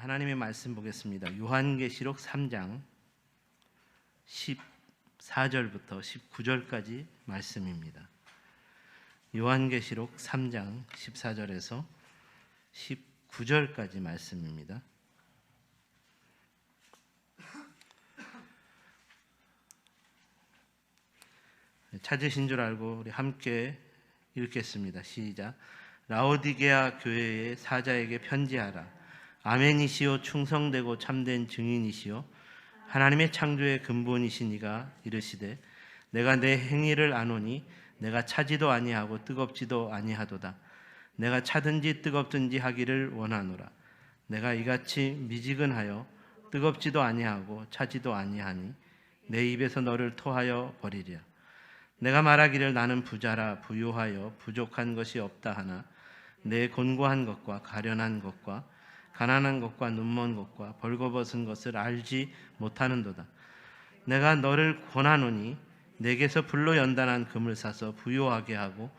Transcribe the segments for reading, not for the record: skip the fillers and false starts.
하나님의 말씀 보겠습니다. 요한계시록 3장 14절부터 19절까지 말씀입니다. 요한계시록 3장 14절에서 19절까지 말씀입니다. 찾으신 줄 알고 우리 함께 읽겠습니다. 시작. 라오디게아 교회의 사자에게 편지하라. 아멘이시오 충성되고 참된 증인이시오 하나님의 창조의 근본이신 이가 이르시되 내가 내 행위를 아노니 내가 차지도 아니하고 뜨겁지도 아니하도다. 내가 차든지 뜨겁든지 하기를 원하노라. 내가 이같이 미지근하여 뜨겁지도 아니하고 차지도 아니하니 내 입에서 너를 토하여 버리랴. 내가 말하기를 나는 부자라 부유하여 부족한 것이 없다 하나 내 곤고한 것과 가련한 것과 가난한 것과 눈먼 것과 벌거벗은 것을 알지 못하는도다. 내가 너를 권하노니 내게서 불로 연단한 금을 사서 부요하게 하고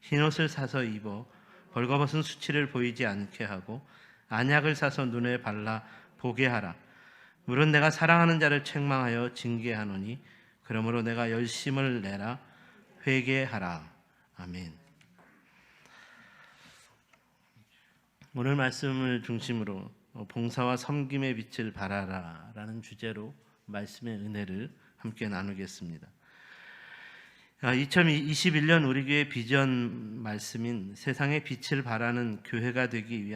흰옷을 사서 입어 벌거벗은 수치를 보이지 않게 하고 안약을 사서 눈에 발라 보게 하라. 물은 내가 사랑하는 자를 책망하여 징계하노니 그러므로 내가 열심을 내라 회개하라. 아멘. 오늘 말씀을 중심으로 봉사와 섬김의 빛을 발하라 라는 주제로 말씀의 은혜를 함께 나누겠습니다. 2021년 우리 교회 비전 말씀인 세상의 빛을 발하는 교회가 되기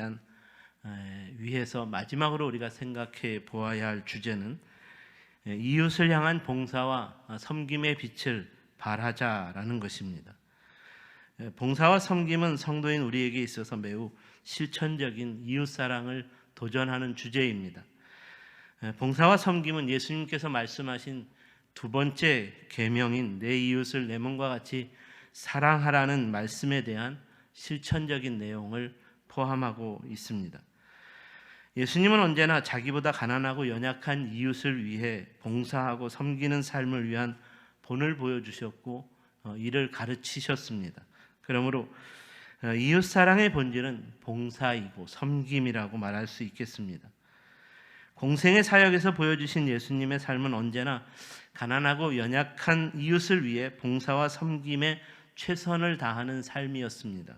위해서 마지막으로 우리가 생각해 보아야 할 주제는 이웃을 향한 봉사와 섬김의 빛을 발하자라는 것입니다. 봉사와 섬김은 성도인 우리에게 있어서 매우 실천적인 이웃사랑을 도전하는 주제입니다. 봉사와 섬김은 예수님께서 말씀하신 두 번째 계명인 내 이웃을 내 몸과 같이 사랑하라는 말씀에 대한 실천적인 내용을 포함하고 있습니다. 예수님은 언제나 자기보다 가난하고 연약한 이웃을 위해 봉사하고 섬기는 삶을 위한 본을 보여주셨고 이를 가르치셨습니다. 그러므로 이웃사랑의 본질은 봉사이고 섬김이라고 말할 수 있겠습니다. 공생의 사역에서 보여주신 예수님의 삶은 언제나 가난하고 연약한 이웃을 위해 봉사와 섬김에 최선을 다하는 삶이었습니다.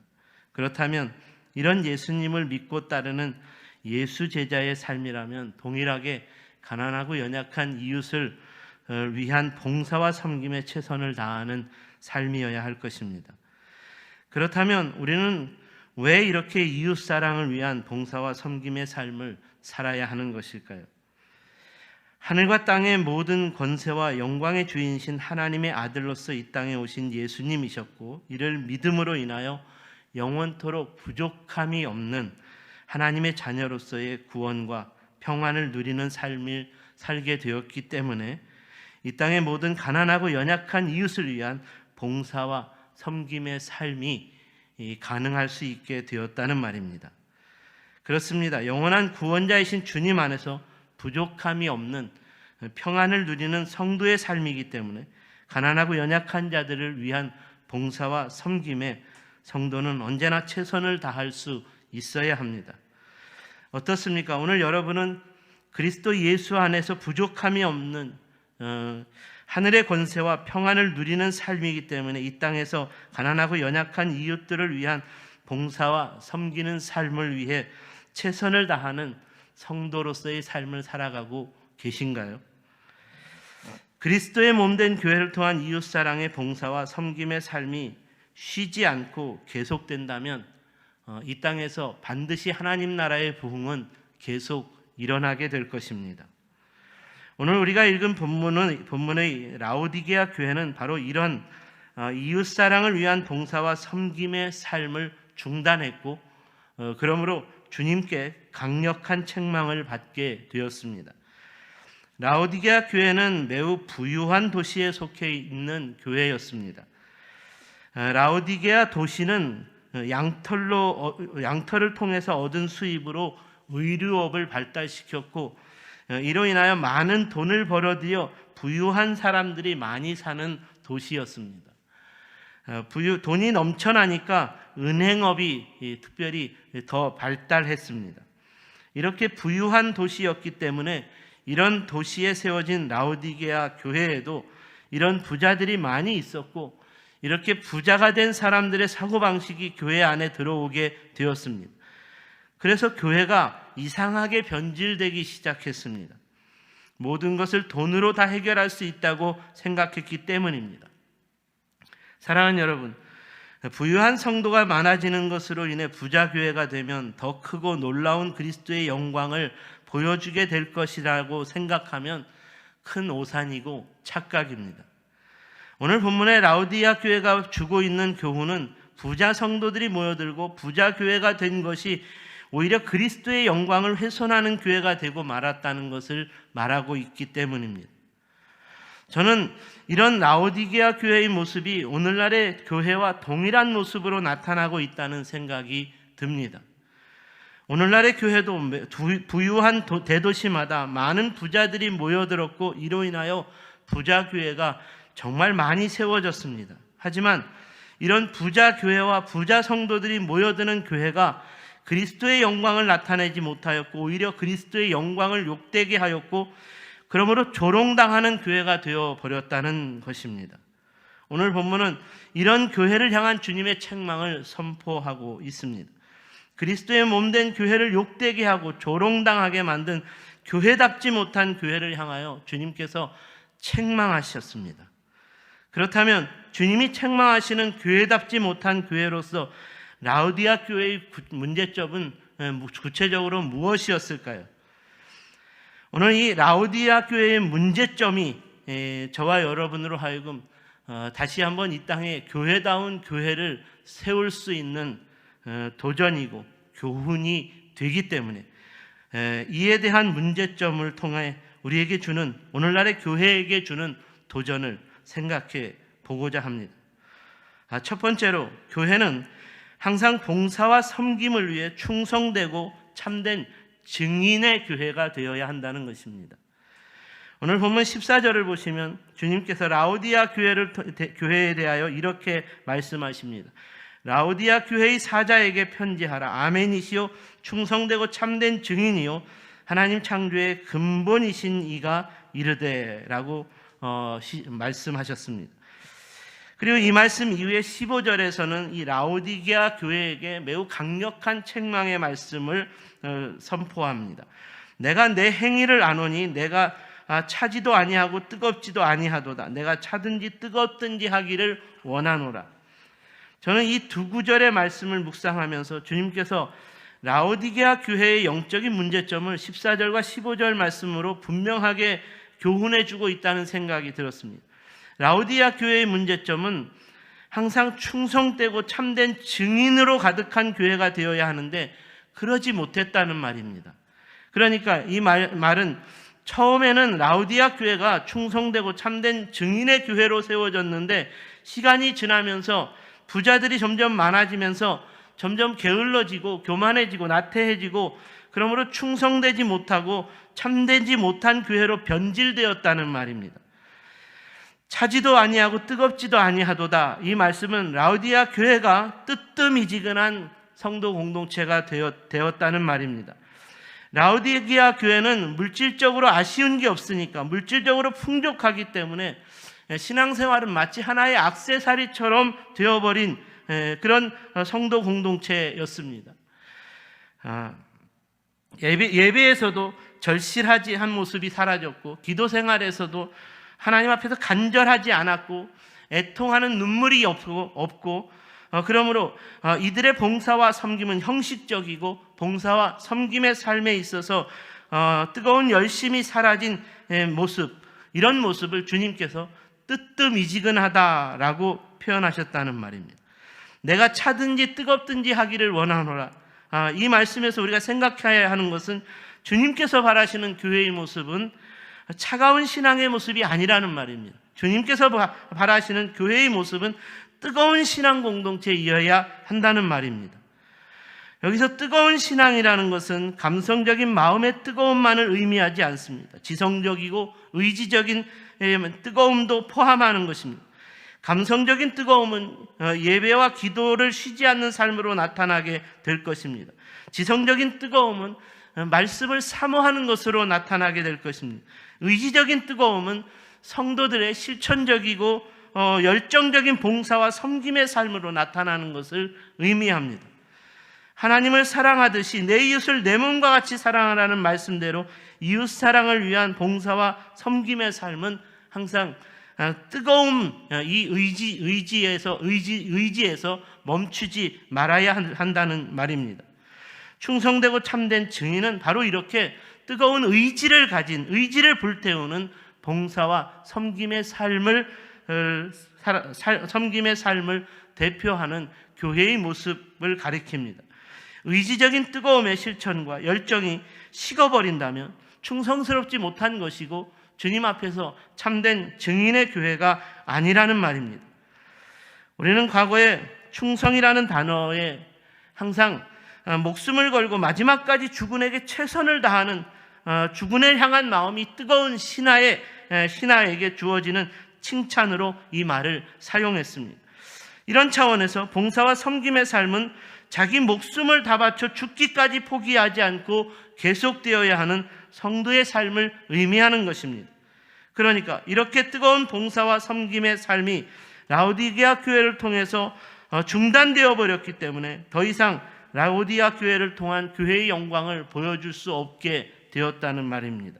그렇다면 이런 예수님을 믿고 따르는 예수 제자의 삶이라면 동일하게 가난하고 연약한 이웃을 위한 봉사와 섬김에 최선을 다하는 삶이어야 할 것입니다. 그렇다면 우리는 왜 이렇게 이웃사랑을 위한 봉사와 섬김의 삶을 살아야 하는 것일까요? 하늘과 땅의 모든 권세와 영광의 주인이신 하나님의 아들로서 이 땅에 오신 예수님이셨고 이를 믿음으로 인하여 영원토록 부족함이 없는 하나님의 자녀로서의 구원과 평안을 누리는 삶을 살게 되었기 때문에 이 땅의 모든 가난하고 연약한 이웃을 위한 봉사와 섬김의 삶이 가능할 수 있게 되었다는 말입니다. 그렇습니다. 영원한 구원자이신 주님 안에서 부족함이 없는 평안을 누리는 성도의 삶이기 때문에 가난하고 연약한 자들을 위한 봉사와 섬김에 성도는 언제나 최선을 다할 수 있어야 합니다. 어떻습니까? 오늘 여러분은 그리스도 예수 안에서 부족함이 없는 하늘의 권세와 평안을 누리는 삶이기 때문에 이 땅에서 가난하고 연약한 이웃들을 위한 봉사와 섬기는 삶을 위해 최선을 다하는 성도로서의 삶을 살아가고 계신가요? 그리스도의 몸된 교회를 통한 이웃사랑의 봉사와 섬김의 삶이 쉬지 않고 계속된다면 이 땅에서 반드시 하나님 나라의 부흥은 계속 일어나게 될 것입니다. 오늘 우리가 읽은 본문의 라오디게아 교회는 바로 이런 이웃사랑을 위한 봉사와 섬김의 삶을 중단했고 그러므로 주님께 강력한 책망을 받게 되었습니다. 라오디게아 교회는 매우 부유한 도시에 속해 있는 교회였습니다. 라오디게아 도시는 양털을 통해서 얻은 수입으로 의류업을 발달시켰고 이로 인하여 많은 돈을 벌어들여 부유한 사람들이 많이 사는 도시였습니다. 돈이 넘쳐나니까 은행업이 특별히 더 발달했습니다. 이렇게 부유한 도시였기 때문에 이런 도시에 세워진 라오디게아 교회에도 이런 부자들이 많이 있었고, 이렇게 부자가 된 사람들의 사고방식이 교회 안에 들어오게 되었습니다. 그래서 교회가 이상하게 변질되기 시작했습니다. 모든 것을 돈으로 다 해결할 수 있다고 생각했기 때문입니다. 사랑하는 여러분, 부유한 성도가 많아지는 것으로 인해 부자 교회가 되면 더 크고 놀라운 그리스도의 영광을 보여주게 될 것이라고 생각하면 큰 오산이고 착각입니다. 오늘 본문의 라오디게아 교회가 주고 있는 교훈은 부자 성도들이 모여들고 부자 교회가 된 것이 오히려 그리스도의 영광을 훼손하는 교회가 되고 말았다는 것을 말하고 있기 때문입니다. 저는 이런 라오디게아 교회의 모습이 오늘날의 교회와 동일한 모습으로 나타나고 있다는 생각이 듭니다. 오늘날의 교회도 부유한 대도시마다 많은 부자들이 모여들었고, 이로 인하여 부자 교회가 정말 많이 세워졌습니다. 하지만 이런 부자 교회와 부자 성도들이 모여드는 교회가 그리스도의 영광을 나타내지 못하였고, 오히려 그리스도의 영광을 욕되게 하였고, 그러므로 조롱당하는 교회가 되어버렸다는 것입니다. 오늘 본문은 이런 교회를 향한 주님의 책망을 선포하고 있습니다. 그리스도의 몸된 교회를 욕되게 하고 조롱당하게 만든 교회답지 못한 교회를 향하여 주님께서 책망하셨습니다. 그렇다면 주님이 책망하시는 교회답지 못한 교회로서 라오디게아 교회의 문제점은 구체적으로 무엇이었을까요? 오늘 이 라오디게아 교회의 문제점이 저와 여러분으로 하여금 다시 한번 이 땅에 교회다운 교회를 세울 수 있는 도전이고 교훈이 되기 때문에 이에 대한 문제점을 통해 우리에게 주는, 오늘날의 교회에게 주는 도전을 생각해 보고자 합니다. 첫 번째로, 교회는 항상 봉사와 섬김을 위해 충성되고 참된 증인의 교회가 되어야 한다는 것입니다. 오늘 본문 14절을 보시면 주님께서 라오디게아 교회에 대하여 이렇게 말씀하십니다. 라오디게아 교회의 사자에게 편지하라. 아멘이시요 충성되고 참된 증인이요 하나님 창조의 근본이신 이가 이르되라고 말씀하셨습니다. 그리고 이 말씀 이후에 15절에서는 이 라오디게아 교회에게 매우 강력한 책망의 말씀을 선포합니다. 내가 내 행위를 아노니 내가 차지도 아니하고 뜨겁지도 아니하도다. 내가 차든지 뜨겁든지 하기를 원하노라. 저는 이 두 구절의 말씀을 묵상하면서 주님께서 라오디게아 교회의 영적인 문제점을 14절과 15절 말씀으로 분명하게 교훈해주고 있다는 생각이 들었습니다. 라오디게아 교회의 문제점은 항상 충성되고 참된 증인으로 가득한 교회가 되어야 하는데 그러지 못했다는 말입니다. 그러니까 이 말은 처음에는 라오디게아 교회가 충성되고 참된 증인의 교회로 세워졌는데 시간이 지나면서 부자들이 점점 많아지면서 점점 게을러지고 교만해지고 나태해지고, 그러므로 충성되지 못하고 참되지 못한 교회로 변질되었다는 말입니다. 차지도 아니하고 뜨겁지도 아니하도다. 이 말씀은 라오디게아 교회가 뜨뜻미지근한 성도 공동체가 되었다는 말입니다. 라오디게아 교회는 물질적으로 아쉬운 게 없으니까, 물질적으로 풍족하기 때문에 신앙생활은 마치 하나의 액세서리처럼 되어버린 그런 성도 공동체였습니다. 예배에서도 절실하지 한 모습이 사라졌고, 기도 생활에서도 하나님 앞에서 간절하지 않았고, 애통하는 눈물이 없고, 그러므로 이들의 봉사와 섬김은 형식적이고, 봉사와 섬김의 삶에 있어서 뜨거운 열심이 사라진 모습, 이런 모습을 주님께서 뜨뜻미지근하다라고 표현하셨다는 말입니다. 내가 차든지 뜨겁든지 하기를 원하노라. 이 말씀에서 우리가 생각해야 하는 것은 주님께서 바라시는 교회의 모습은 차가운 신앙의 모습이 아니라는 말입니다. 주님께서 바라시는 교회의 모습은 뜨거운 신앙 공동체이어야 한다는 말입니다. 여기서 뜨거운 신앙이라는 것은 감성적인 마음의 뜨거움만을 의미하지 않습니다. 지성적이고 의지적인 뜨거움도 포함하는 것입니다. 감성적인 뜨거움은 예배와 기도를 쉬지 않는 삶으로 나타나게 될 것입니다. 지성적인 뜨거움은 말씀을 사모하는 것으로 나타나게 될 것입니다. 의지적인 뜨거움은 성도들의 실천적이고 열정적인 봉사와 섬김의 삶으로 나타나는 것을 의미합니다. 하나님을 사랑하듯이 내 이웃을 내 몸과 같이 사랑하라는 말씀대로 이웃 사랑을 위한 봉사와 섬김의 삶은 항상 뜨거움, 이 의지에서 멈추지 말아야 한다는 말입니다. 충성되고 참된 증인은 바로 이렇게 뜨거운 의지를 가진, 의지를 불태우는 봉사와 섬김의 삶을 대표하는 교회의 모습을 가리킵니다. 의지적인 뜨거움의 실천과 열정이 식어버린다면 충성스럽지 못한 것이고 주님 앞에서 참된 증인의 교회가 아니라는 말입니다. 우리는 과거에 충성이라는 단어에 항상 목숨을 걸고 마지막까지 주군에게 최선을 다하는 주군을 향한 마음이 뜨거운 신하에게 주어지는 칭찬으로 이 말을 사용했습니다. 이런 차원에서 봉사와 섬김의 삶은 자기 목숨을 다 바쳐 죽기까지 포기하지 않고 계속되어야 하는 성도의 삶을 의미하는 것입니다. 그러니까 이렇게 뜨거운 봉사와 섬김의 삶이 라오디게아 교회를 통해서 중단되어 버렸기 때문에 더 이상 라오디게아 교회를 통한 교회의 영광을 보여줄 수 없게 되었다는 말입니다.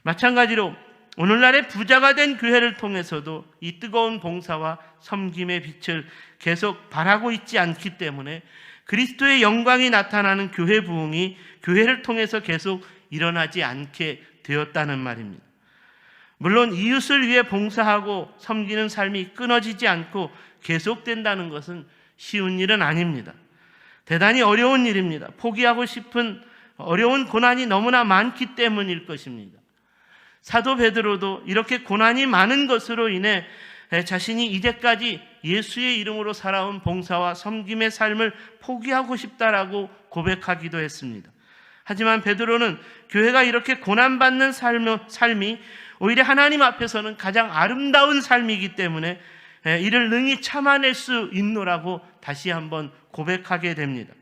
마찬가지로 오늘날의 부자가 된 교회를 통해서도 이 뜨거운 봉사와 섬김의 빛을 계속 발하고 있지 않기 때문에 그리스도의 영광이 나타나는 교회 부흥이 교회를 통해서 계속 일어나지 않게 되었다는 말입니다. 물론 이웃을 위해 봉사하고 섬기는 삶이 끊어지지 않고 계속된다는 것은 쉬운 일은 아닙니다. 대단히 어려운 일입니다. 포기하고 싶은 어려운 고난이 너무나 많기 때문일 것입니다. 사도 베드로도 이렇게 고난이 많은 것으로 인해 자신이 이제까지 예수의 이름으로 살아온 봉사와 섬김의 삶을 포기하고 싶다라고 고백하기도 했습니다. 하지만 베드로는 교회가 이렇게 고난받는 삶이 오히려 하나님 앞에서는 가장 아름다운 삶이기 때문에 이를 능히 참아낼 수 있노라고 다시 한번 고백하게 됩니다.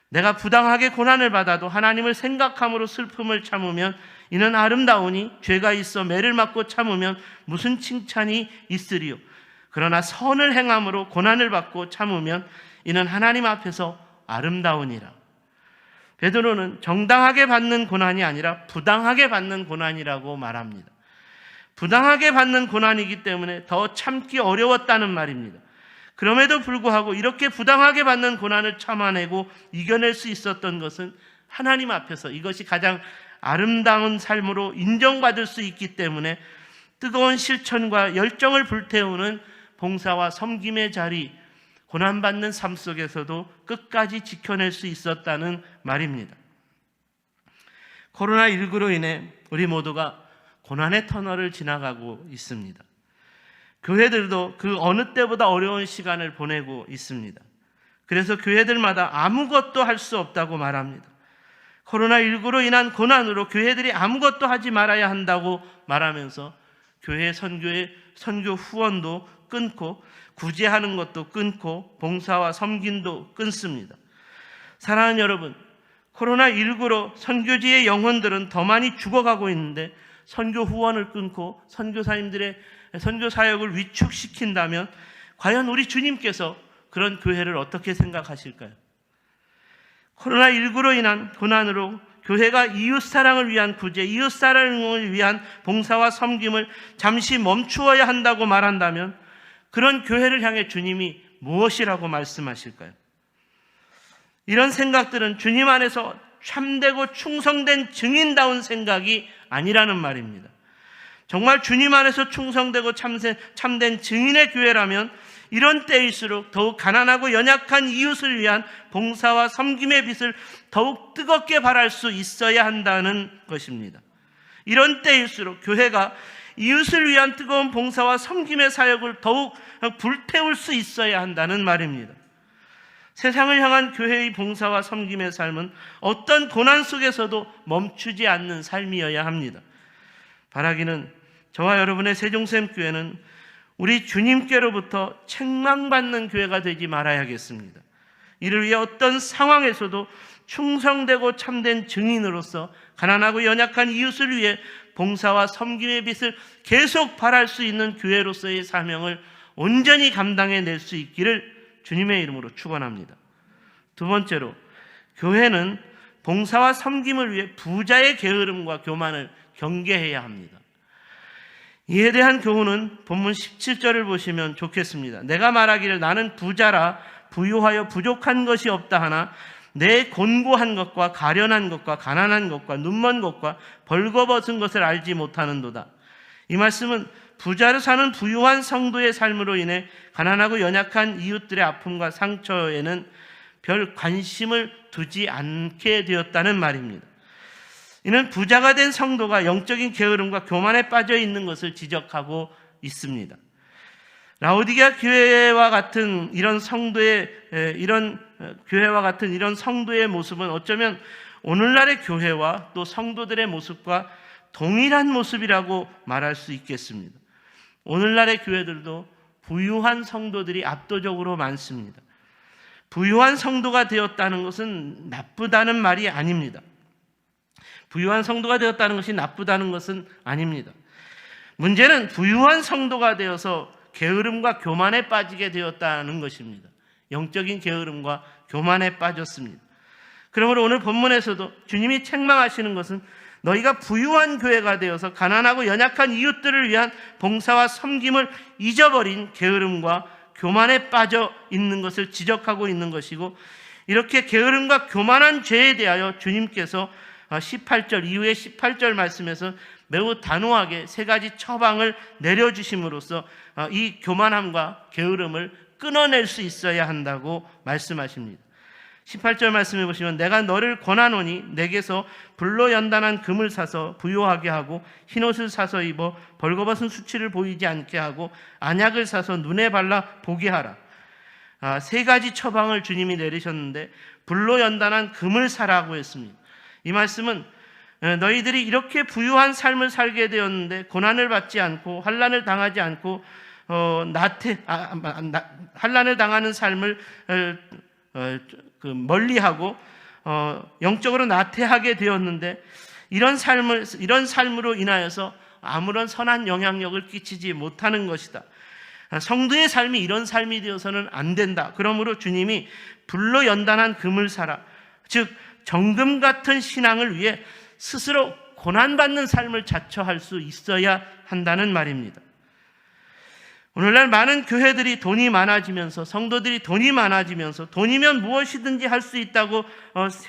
내가 부당하게 고난을 받아도 하나님을 생각함으로 슬픔을 참으면 이는 아름다우니 죄가 있어 매를 맞고 참으면 무슨 칭찬이 있으리요. 그러나 선을 행함으로 고난을 받고 참으면 이는 하나님 앞에서 아름다우니라. 베드로는 정당하게 받는 고난이 아니라 부당하게 받는 고난이라고 말합니다. 부당하게 받는 고난이기 때문에 더 참기 어려웠다는 말입니다. 그럼에도 불구하고 이렇게 부당하게 받는 고난을 참아내고 이겨낼 수 있었던 것은 하나님 앞에서 이것이 가장 아름다운 삶으로 인정받을 수 있기 때문에 뜨거운 실천과 열정을 불태우는 봉사와 섬김의 자리, 고난받는 삶 속에서도 끝까지 지켜낼 수 있었다는 말입니다. 코로나19로 인해 우리 모두가 고난의 터널을 지나가고 있습니다. 교회들도 그 어느 때보다 어려운 시간을 보내고 있습니다. 그래서 교회들마다 아무것도 할 수 없다고 말합니다. 코로나19로 인한 고난으로 교회들이 아무것도 하지 말아야 한다고 말하면서 교회 선교 후원도 끊고 구제하는 것도 끊고 봉사와 섬김도 끊습니다. 사랑하는 여러분, 코로나19로 선교지의 영혼들은 더 많이 죽어가고 있는데 선교 후원을 끊고 선교사님들의 선교 사역을 위축시킨다면 과연 우리 주님께서 그런 교회를 어떻게 생각하실까요? 코로나19로 인한 고난으로 교회가 이웃 사랑을 위한 구제, 이웃 사랑을 위한 봉사와 섬김을 잠시 멈추어야 한다고 말한다면 그런 교회를 향해 주님이 무엇이라고 말씀하실까요? 이런 생각들은 주님 안에서 참되고 충성된 증인다운 생각이 아니라는 말입니다. 정말 주님 안에서 충성되고 참된 증인의 교회라면 이런 때일수록 더욱 가난하고 연약한 이웃을 위한 봉사와 섬김의 빛을 더욱 뜨겁게 발할 수 있어야 한다는 것입니다. 이런 때일수록 교회가 이웃을 위한 뜨거운 봉사와 섬김의 사역을 더욱 불태울 수 있어야 한다는 말입니다. 세상을 향한 교회의 봉사와 섬김의 삶은 어떤 고난 속에서도 멈추지 않는 삶이어야 합니다. 바라기는 저와 여러분의 세종샘교회는 우리 주님께로부터 책망받는 교회가 되지 말아야겠습니다. 이를 위해 어떤 상황에서도 충성되고 참된 증인으로서 가난하고 연약한 이웃을 위해 봉사와 섬김의 빛을 계속 발할 수 있는 교회로서의 사명을 온전히 감당해낼 수 있기를 주님의 이름으로 축원합니다. 두 번째로, 교회는 봉사와 섬김을 위해 부자의 게으름과 교만을 경계해야 합니다. 이에 대한 교훈은 본문 17절을 보시면 좋겠습니다. 내가 말하기를 나는 부자라 부유하여 부족한 것이 없다 하나 내 곤고한 것과 가련한 것과 가난한 것과 눈먼 것과 벌거벗은 것을 알지 못하는도다. 이 말씀은 부자로 사는 부유한 성도의 삶으로 인해 가난하고 연약한 이웃들의 아픔과 상처에는 별 관심을 두지 않게 되었다는 말입니다. 이는 부자가 된 성도가 영적인 게으름과 교만에 빠져 있는 것을 지적하고 있습니다. 라오디게아 교회와 같은 이런 성도의 모습은 어쩌면 오늘날의 교회와 또 성도들의 모습과 동일한 모습이라고 말할 수 있겠습니다. 오늘날의 교회들도 부유한 성도들이 압도적으로 많습니다. 부유한 성도가 되었다는 것은 나쁘다는 말이 아닙니다. 부유한 성도가 되었다는 것이 나쁘다는 것은 아닙니다. 문제는 부유한 성도가 되어서 게으름과 교만에 빠지게 되었다는 것입니다. 영적인 게으름과 교만에 빠졌습니다. 그러므로 오늘 본문에서도 주님이 책망하시는 것은 너희가 부유한 교회가 되어서 가난하고 연약한 이웃들을 위한 봉사와 섬김을 잊어버린 게으름과 교만에 빠져 있는 것을 지적하고 있는 것이고, 이렇게 게으름과 교만한 죄에 대하여 주님께서 18절 이후에 18절 말씀에서 매우 단호하게 세 가지 처방을 내려주심으로써 이 교만함과 게으름을 끊어낼 수 있어야 한다고 말씀하십니다. 18절 말씀해 보시면 내가 너를 권하노니 내게서 불로 연단한 금을 사서 부요하게 하고 흰옷을 사서 입어 벌거벗은 수치를 보이지 않게 하고 안약을 사서 눈에 발라 보게 하라. 세 가지 처방을 주님이 내리셨는데 불로 연단한 금을 사라고 했습니다. 이 말씀은 너희들이 이렇게 부유한 삶을 살게 되었는데 고난을 받지 않고 환난을 당하지 않고 환난을 당하는 삶을 멀리하고 영적으로 나태하게 되었는데 이런 삶으로 인하여서 아무런 선한 영향력을 끼치지 못하는 것이다. 성도의 삶이 이런 삶이 되어서는 안 된다. 그러므로 주님이 불로 연단한 금을 사라. 즉 정금 같은 신앙을 위해 스스로 고난받는 삶을 자처할 수 있어야 한다는 말입니다. 오늘날 많은 교회들이 돈이 많아지면서 성도들이 돈이 많아지면서 돈이면 무엇이든지 할 수 있다고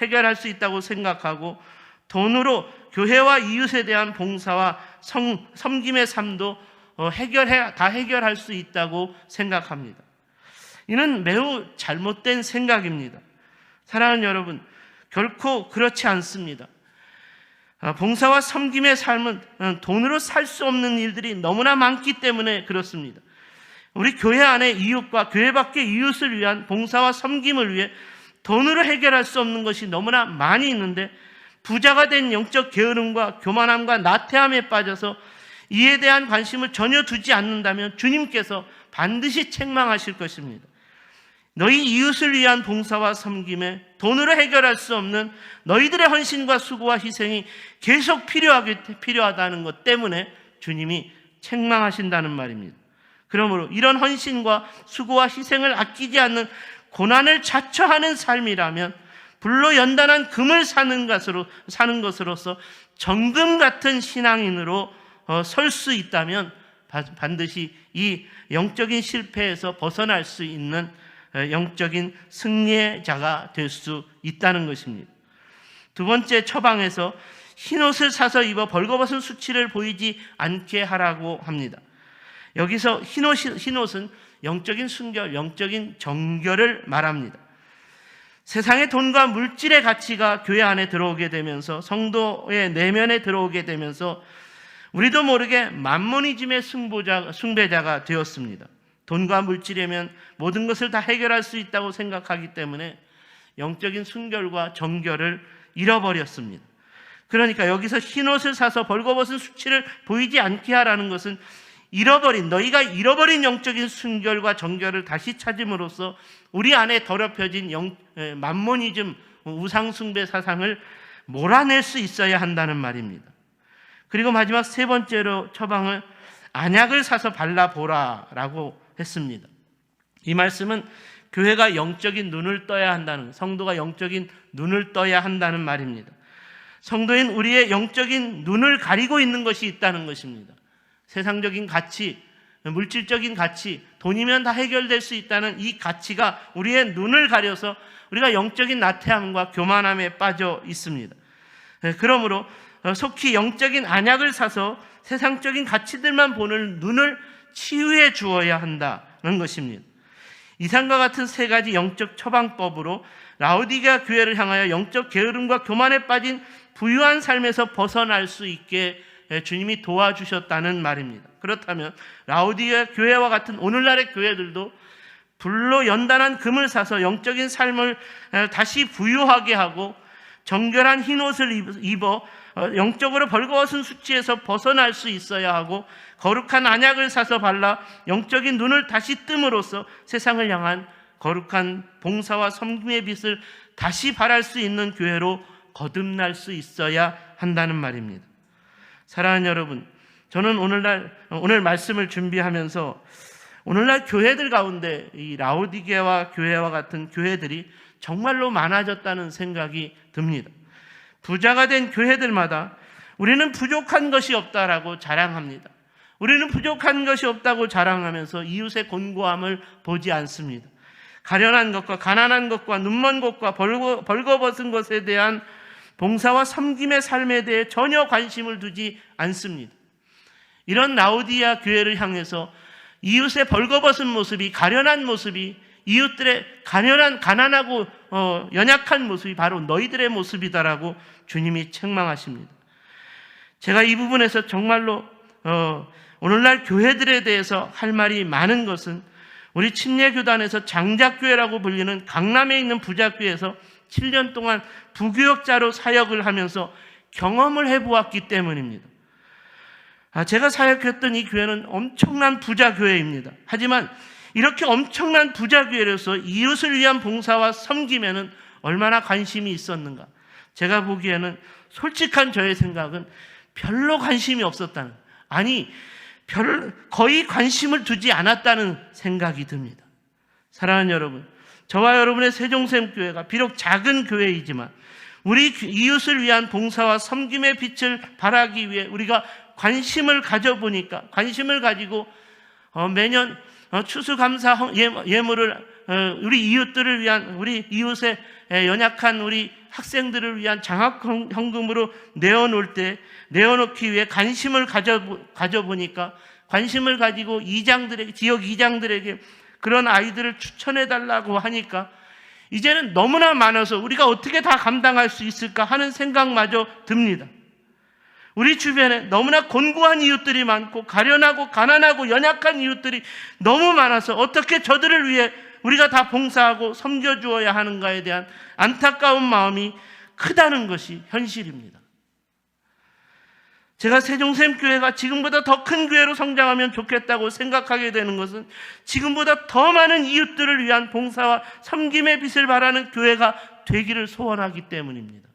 해결할 수 있다고 생각하고 돈으로 교회와 이웃에 대한 봉사와 섬김의 삶도 다 해결할 수 있다고 생각합니다. 이는 매우 잘못된 생각입니다. 사랑하는 여러분, 결코 그렇지 않습니다. 봉사와 섬김의 삶은 돈으로 살 수 없는 일들이 너무나 많기 때문에 그렇습니다. 우리 교회 안에 이웃과 교회 밖의 이웃을 위한 봉사와 섬김을 위해 돈으로 해결할 수 없는 것이 너무나 많이 있는데 부자가 된 영적 게으름과 교만함과 나태함에 빠져서 이에 대한 관심을 전혀 두지 않는다면 주님께서 반드시 책망하실 것입니다. 너희 이웃을 위한 봉사와 섬김에 돈으로 해결할 수 없는 너희들의 헌신과 수고와 희생이 계속 필요하다는 것 때문에 주님이 책망하신다는 말입니다. 그러므로 이런 헌신과 수고와 희생을 아끼지 않는 고난을 자처하는 삶이라면 불로 연단한 금을 사는 것으로서 정금 같은 신앙인으로 설 수 있다면 반드시 이 영적인 실패에서 벗어날 수 있는 영적인 승리자가 될 수 있다는 것입니다. 두 번째 처방에서 흰옷을 사서 입어 벌거벗은 수치를 보이지 않게 하라고 합니다. 여기서 흰옷은 영적인 순결, 영적인 정결을 말합니다. 세상의 돈과 물질의 가치가 교회 안에 들어오게 되면서 성도의 내면에 들어오게 되면서 우리도 모르게 만모니즘의 숭배자가 되었습니다. 돈과 물질이면 모든 것을 다 해결할 수 있다고 생각하기 때문에 영적인 순결과 정결을 잃어버렸습니다. 그러니까 여기서 흰옷을 사서 벌거벗은 수치를 보이지 않게 하라는 것은 너희가 잃어버린 영적인 순결과 정결을 다시 찾음으로써 우리 안에 더럽혀진 만모니즘 우상숭배 사상을 몰아낼 수 있어야 한다는 말입니다. 그리고 마지막 세 번째로 처방을 안약을 사서 발라보라라고 했습니다. 이 말씀은 교회가 영적인 눈을 떠야 한다는, 성도가 영적인 눈을 떠야 한다는 말입니다. 성도인 우리의 영적인 눈을 가리고 있는 것이 있다는 것입니다. 세상적인 가치, 물질적인 가치, 돈이면 다 해결될 수 있다는 이 가치가 우리의 눈을 가려서 우리가 영적인 나태함과 교만함에 빠져 있습니다. 그러므로 속히 영적인 안약을 사서 세상적인 가치들만 보는 눈을 치유해 주어야 한다는 것입니다. 이상과 같은 세 가지 영적 처방법으로 라오디게아 교회를 향하여 영적 게으름과 교만에 빠진 부유한 삶에서 벗어날 수 있게 주님이 도와주셨다는 말입니다. 그렇다면 라오디게아 교회와 같은 오늘날의 교회들도 불로 연단한 금을 사서 영적인 삶을 다시 부유하게 하고 정결한 흰옷을 입어 영적으로 벌거벗은 수치에서 벗어날 수 있어야 하고 거룩한 안약을 사서 발라 영적인 눈을 다시 뜸으로써 세상을 향한 거룩한 봉사와 섬김의 빛을 다시 발할 수 있는 교회로 거듭날 수 있어야 한다는 말입니다. 사랑하는 여러분, 저는 오늘 말씀을 준비하면서 오늘날 교회들 가운데 이 라오디게아 교회와 같은 교회들이 정말로 많아졌다는 생각이 듭니다. 부자가 된 교회들마다 우리는 부족한 것이 없다라고 자랑합니다. 우리는 부족한 것이 없다고 자랑하면서 이웃의 곤고함을 보지 않습니다. 가련한 것과 가난한 것과 눈먼 것과 벌거벗은 것에 대한 봉사와 섬김의 삶에 대해 전혀 관심을 두지 않습니다. 이런 라오디게아 교회를 향해서 이웃의 벌거벗은 모습이, 가련한 모습이, 이웃들의 가난하고 연약한 모습이 바로 너희들의 모습이다라고 주님이 책망하십니다. 제가 이 부분에서 정말로 오늘날 교회들에 대해서 할 말이 많은 것은 우리 침례교단에서 장작교회라고 불리는 강남에 있는 부자교회에서 7년 동안 부교역자로 사역을 하면서 경험을 해보았기 때문입니다. 제가 사역했던 이 교회는 엄청난 부자교회입니다. 하지만 이렇게 엄청난 부자교회로서 이웃을 위한 봉사와 섬김에는 얼마나 관심이 있었는가. 제가 보기에는 솔직한 저의 생각은 별로 관심이 없었다는, 거의 관심을 두지 않았다는 생각이 듭니다. 사랑하는 여러분, 저와 여러분의 세종샘교회가 비록 작은 교회이지만 우리 이웃을 위한 봉사와 섬김의 빛을 발하기 위해 우리가 관심을 가지고 매년 추수감사 예물을 우리 이웃들을 위한, 우리 이웃의 연약한 우리 학생들을 위한 장학헌금으로 내어놓기 위해 관심을 가져보니까 관심을 가지고 지역 이장들에게 그런 아이들을 추천해달라고 하니까 이제는 너무나 많아서 우리가 어떻게 다 감당할 수 있을까 하는 생각마저 듭니다. 우리 주변에 너무나 곤고한 이웃들이 많고 가련하고 가난하고 연약한 이웃들이 너무 많아서 어떻게 저들을 위해 우리가 다 봉사하고 섬겨주어야 하는가에 대한 안타까운 마음이 크다는 것이 현실입니다. 제가 세종샘교회가 지금보다 더 큰 교회로 성장하면 좋겠다고 생각하게 되는 것은 지금보다 더 많은 이웃들을 위한 봉사와 섬김의 빛을 발하는 교회가 되기를 소원하기 때문입니다.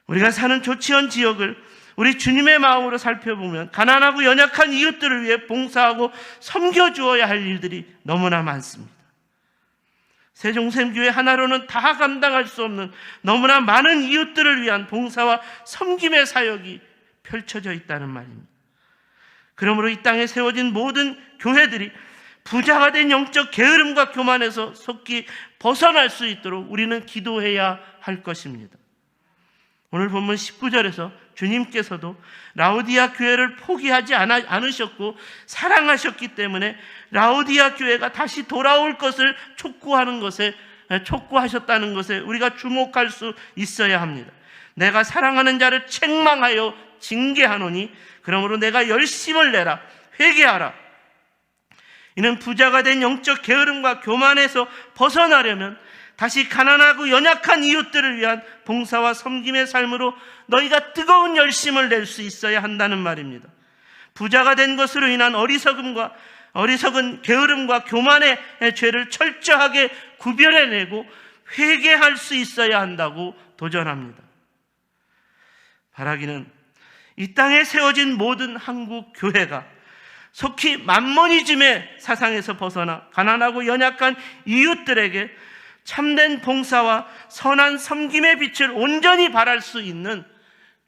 우리가 사는 조치원 지역을 우리 주님의 마음으로 살펴보면 가난하고 연약한 이웃들을 위해 봉사하고 섬겨주어야 할 일들이 너무나 많습니다. 세종샘교회 하나로는 다 감당할 수 없는 너무나 많은 이웃들을 위한 봉사와 섬김의 사역이 펼쳐져 있다는 말입니다. 그러므로 이 땅에 세워진 모든 교회들이 부자가 된 영적 게으름과 교만에서 속히 벗어날 수 있도록 우리는 기도해야 할 것입니다. 오늘 본문 19절에서 주님께서도 라오디게아 교회를 포기하지 않으셨고 사랑하셨기 때문에 라오디게아 교회가 다시 돌아올 것을 촉구하셨다는 것에 우리가 주목할 수 있어야 합니다. 내가 사랑하는 자를 책망하여 징계하노니 그러므로 내가 열심을 내라, 회개하라. 이는 부자가 된 영적 게으름과 교만에서 벗어나려면 다시 가난하고 연약한 이웃들을 위한 봉사와 섬김의 삶으로 너희가 뜨거운 열심을 낼 수 있어야 한다는 말입니다. 부자가 된 것으로 인한 어리석은 게으름과 교만의 죄를 철저하게 구별해내고 회개할 수 있어야 한다고 도전합니다. 바라기는 이 땅에 세워진 모든 한국 교회가 속히 만모니즘의 사상에서 벗어나 가난하고 연약한 이웃들에게 참된 봉사와 선한 섬김의 빛을 온전히 발할 수 있는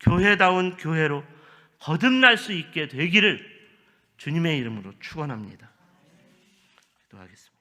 교회다운 교회로 거듭날 수 있게 되기를 주님의 이름으로 축원합니다. 기도하겠습니다.